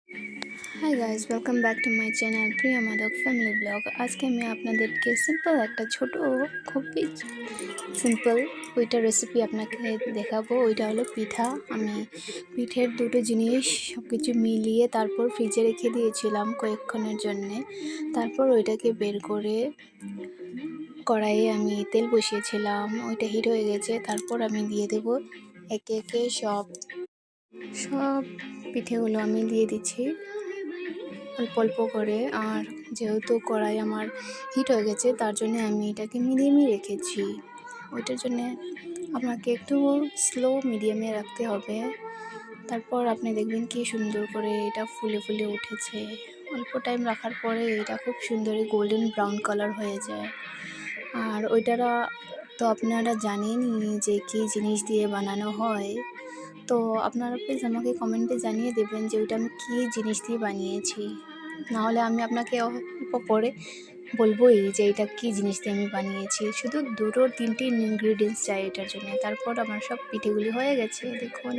High guys, welcome back to my channel Priya Modak family blog. আজকে আমি আপনাদেরকে সিম্পল একটা ছোট, খুবই সিম্পল ওইটা রেসিপি আপনাকে দেখাবো। ওইটা হলো পিঠা। আমি পিঠের দুটো জিনিস সব কিছু মিলিয়ে তারপর ফ্রিজে রেখে দিয়েছিলাম কয়েকক্ষণের জন্যে। তারপর ওইটাকে বের করে কড়াইয়ে আমি তেল বসিয়েছিলাম, ওইটা হিট হয়ে গেছে। তারপর আমি দিয়ে দেব একে একে সব সব পিঠেগুলো আমি দিয়ে দিচ্ছি অল্প অল্প করে। আর যেহেতু কড়াই আমার হিট হয়ে গেছে, তার জন্য আমি এটাকে মিডিয়ামে রেখেছি। ওইটার জন্যে আপনাকে একটু স্লো মিডিয়ামে রাখতে হবে। তারপর আপনি দেখবেন কি সুন্দর করে এটা ফুলে ফুলে উঠেছে। অল্প টাইম রাখার পরে এটা খুব সুন্দরই গোল্ডেন ব্রাউন কালার হয়ে যায়। আর ওইটারা তো আপনারা জানেনই যে কী জিনিস দিয়ে বানানো হয়। তো আপনারা প্লিজ আমাকে কমেন্টে জানিয়ে দেবেন যে ওইটা আমি কী জিনিস দিয়ে বানিয়েছি। নাহলে আমি আপনাকে অল্প পরে বলবোই যে এটা কী জিনিস দিয়ে আমি বানিয়েছি। শুধু 2-3টি ইনগ্রিডিয়েন্টস চাই এটার জন্য। তারপর আমার সব পিঠেগুলি হয়ে গেছে দেখুন।